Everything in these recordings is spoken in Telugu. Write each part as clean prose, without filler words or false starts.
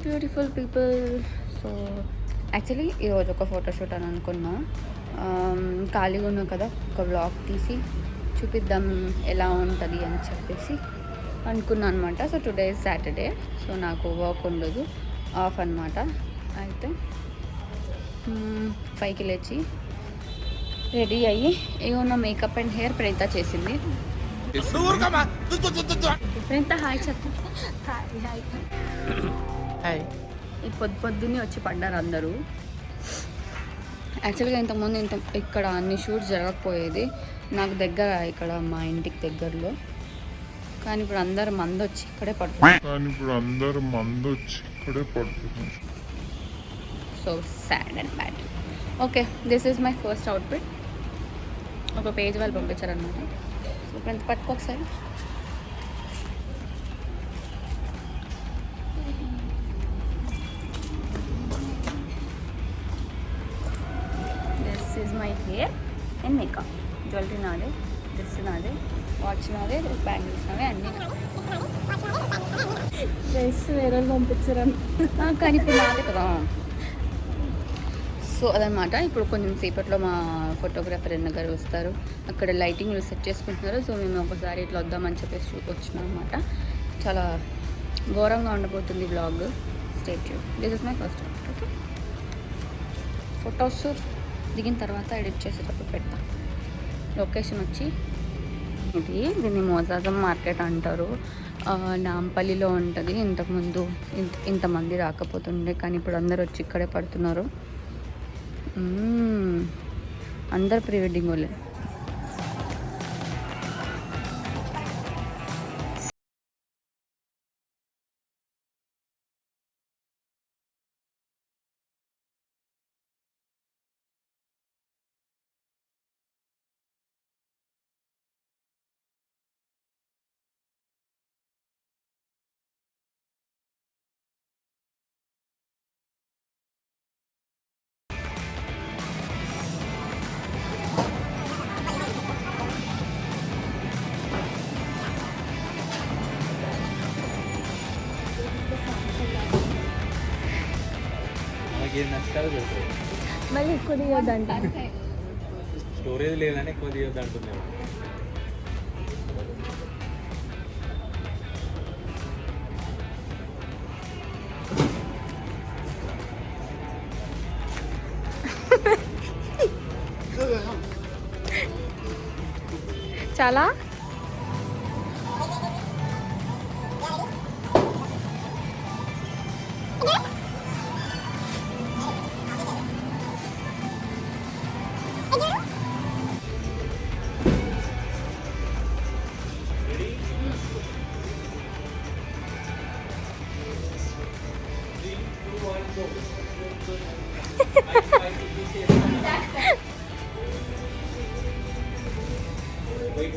Beautiful people. సో యాక్చువల్లీ ఈరోజు ఒక ఫోటోషూట్ అని అనుకున్నా. ఖాళీగా ఉన్నాం కదా, ఒక వ్లాగ్ తీసి చూపిద్దాం ఎలా ఉంటుంది అని చెప్పేసి అనుకున్నాను అనమాట. So today is Saturday, so నాకు వర్క్ ఉండదు, ఆఫ్ అనమాట. అయితే 5కి లేచి రెడీ అయ్యి ఏమన్నా మేకప్ అండ్ హెయిర్ ప్రేత చేసింది. ప్రేత హాయ్ చెప్పు. హాయ్. ఈ పొద్దున్నే వచ్చి పడ్డారు అందరూ. యాక్చువల్గా ఇంతకుముందు ఇక్కడ అన్ని షూట్స్ జరగకపోయేది నాకు దగ్గర, ఇక్కడ మా ఇంటికి దగ్గరలో. కానీ ఇప్పుడు అందరు మంది వచ్చి ఇక్కడే పడుతున్నారు. So sad and bad. Okay, this is my first outfit. ఒక పేజ్ వాళ్ళు పంపించారనమాట. సో ఎంత పట్టుకో ఒకసారి. This is my hair and makeup. Jewellery నాదే, డ్రెస్ నాదే, వాచ్ నాదే, బ్యాంగిల్స్ నావే, అన్నీ డ్రెస్ వేరే పంపించారని. కానీ ఇప్పుడు నాదే కదా. సో అదనమాట. ఇప్పుడు కొంచెం సేపట్లో మా ఫోటోగ్రాఫర్ అన్న గారు వస్తారు. అక్కడ లైటింగ్ సెట్ చేసుకుంటున్నారు. సో మేము ఒకసారి ఇట్లా వద్దామని చెప్పేసి వచ్చినాం అనమాట. చాలా ఘోరంగా ఉండబోతుంది vlog. Stay tune. This is my first out. Okay, photos దిగిన తర్వాత ఎడిట్ చేసేటప్పుడు పెడతా. లొకేషన్ వచ్చి దీన్ని మోజాజం మార్కెట్ అంటారు. నాంపల్లిలో ఉంటుంది. ఇంతకుముందు ఇంతమంది రాకపోతుండే, కానీ ఇప్పుడు అందరు వచ్చి ఇక్కడే పడుతున్నారు. అందరు ప్రీ వెడ్డింగ్ వాళ్ళే. మళ్ళీ ఎక్కువ దిగొద్దంట. స్టోరేజ్ లేదని ఎక్కువ దిగొద్దు అంటున్నాను. చాలా Wait.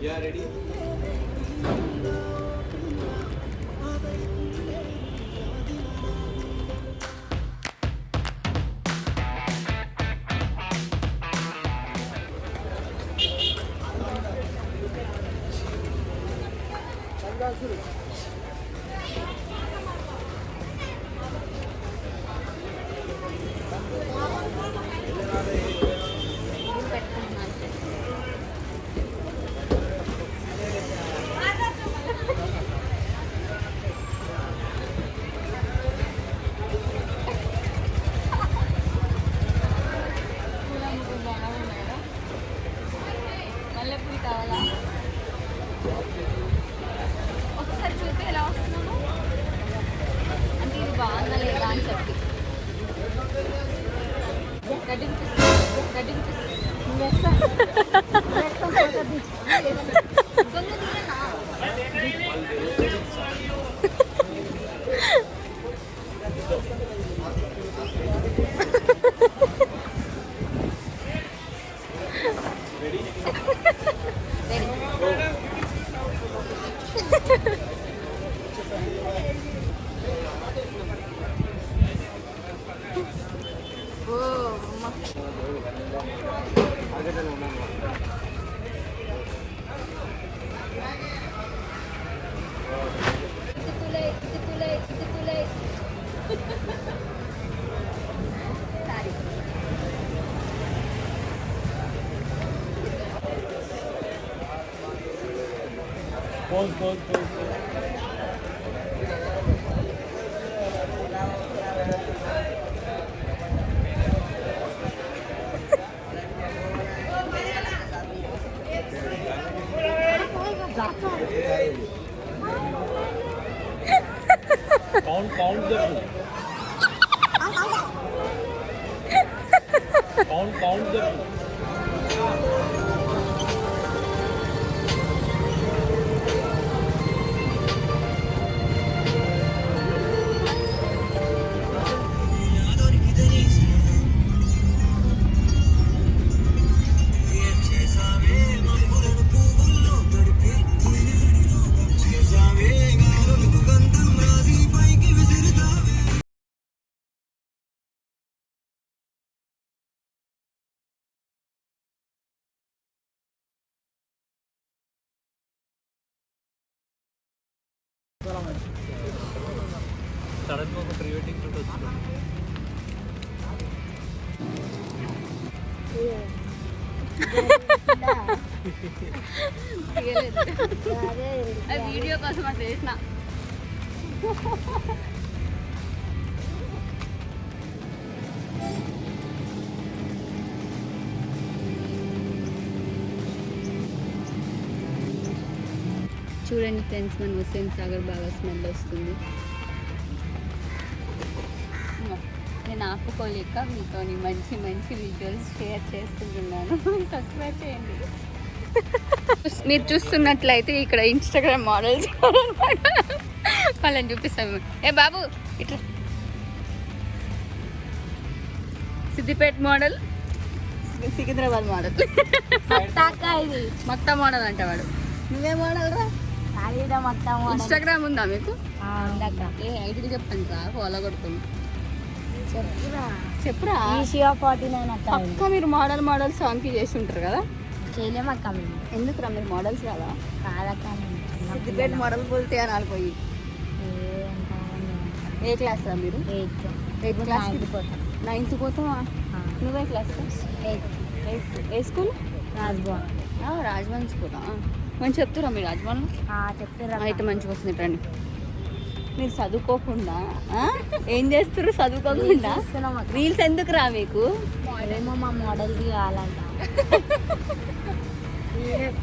Yeah, ready? ఒకసారి చూపి ఎలా వస్తున్నాను అంటే ఇది బాగుందా లేదా అని చెప్పి. పోజ్ పోజ్ పోజ్ కౌంట్ చెప్పు కౌంట్ చెప్పు సడన్గా ఒక ప్రీ వెడ్డింగ్ షూట్ వచ్చింది. వీడియో కోసం అది చేసిన. చూడండి ఫ్రెండ్స్, మన హుస్సేన్ సాగర్ బాగా స్మెల్ వస్తుంది. నేను ఆపుకోలేక మీతో మంచి మంచి విజువల్స్ షేర్ చేస్తున్నాను. సబ్స్క్రైబ్ చేయండి. మీరు చూస్తున్నట్లయితే ఇక్కడ ఇన్స్టాగ్రామ్ మోడల్స్ వాళ్ళని చూపిస్తాము. ఏ బాబు ఇట్లా Siddipet model, Secunderabad model, Makta model అంటే వాడు. నువ్వే మోడల్ రా? ఇన్స్టాగ్రామ్ ఉందా మీకు? ఏ ఐడికి చెప్పండి రా, ఫాలో కొడుతుంది. చెప్పురా. పక్క మీరు మోడల్ మోడల్ సాంగ్ చేసి ఉంటారు కదా? చేయలేమక్క. ఎందుకురా మీరు మోడల్స్ కదా? కాదక్క. సిద్దిపేట మోడల్ పోతే అని ఆడిపోయి. ఏ క్లాస్ రా మీరు? 8th class. 9th పోతావా? నువ్వే క్లాస్? 8th. ఏ స్కూల్? రాజ్భవన్. రాజభవన్ స్కూలా? మంచి చెప్తారా మీరు రాజభవన్? చెప్తారా. అయితే మంచిగా వస్తుంది రండి. మీరు చదువుకోకుండా ఏం చేస్తారు? చదువుకోకుండా రీల్స్ ఎందుకు రా మీకు? ఏమో మా మోడల్ కావాలంట.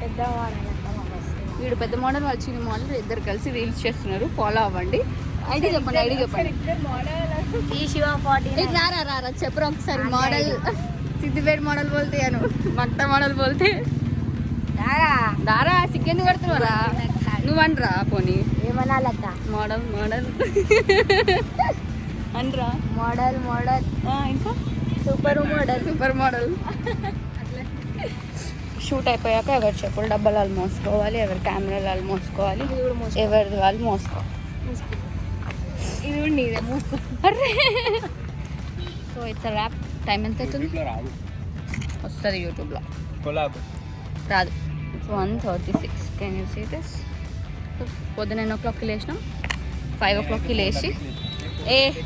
పెద్ద మోడల్. వీడు పెద్ద మోడల్, వాళ్ళు చిన్న మోడల్, ఇద్దరు కలిసి రీల్స్ చేస్తున్నారు. ఫాలో అవ్వండి. ఐడి చెప్పండి, ఐడి చెప్పండి. ఈ శివ 14. రారా చెప్పరా ఒకసారి. మోడల్ సిద్దిపేట మోడల్ బోల్తే అను, మక్తా మోడల్ బోల్తే దారా. సిగ్గెందుకు కడుతున్నారా? నువ్వు అనరా పోనీ. ఏమనాలక్క? మోడల్ మోడల్ అనరా. Model model. ఇంకా super model. Super model. Shoot అయిపోయాక ఎవరు చెప్పులు డబ్బాలు వాళ్ళు మోసుకోవాలి, ఎవరి కెమెరాలు వాళ్ళు మోసుకోవాలి, ఎవరిది వాళ్ళు మోసుకోవాలి. ఇది కూడా నీదే మోసుకో. అరే సో ఇట్స్ ర్యాప్. టైం ఎంత అవుతుంది? వస్తుంది యూట్యూబ్లో. రాదు. It's 1:36. Can you see this? పొద్దున 9 o'clockకి లేచిన, 5 o'clockకి లేచి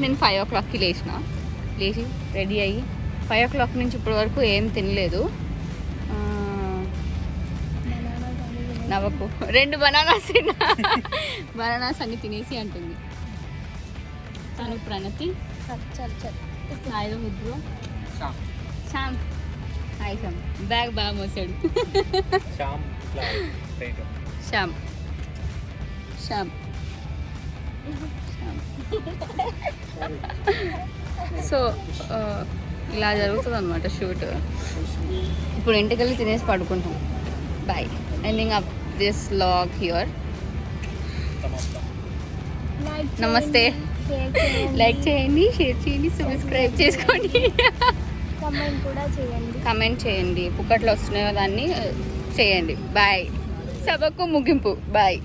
నేను 5 o'clockకి లేచి రెడీ అయ్యి 5 o'clock నుంచి ఇప్పటి వరకు ఏం తినలేదు. నవ్వకు. 2 బనానాస్ తిన్నా. బనానాస్ అన్ని తినేసి అంటుంది తను. ప్రణతి హాయిలో ముద్దు శ్యామ్. హాయ్ శ్యామ్. బ్యాగ్ బాగా మోసాడు. శ్యామ్ శ్యామ్. సో ఇలా జరుగుతుంది అనమాట షూట్. ఇప్పుడు ఇంటికి వెళ్ళి తినేసి పడుకుంటాం. Bye. Ending up this vlog here. నమస్తే. లైక్ చేయండి, షేర్ చేయండి, సబ్స్క్రైబ్ చేసుకోండి, కమెంట్ చేయండి. పుక్కట్లో వస్తున్నాయో దాన్ని చేయండి. బాయ్. సభకు ముగింపు. బాయ్.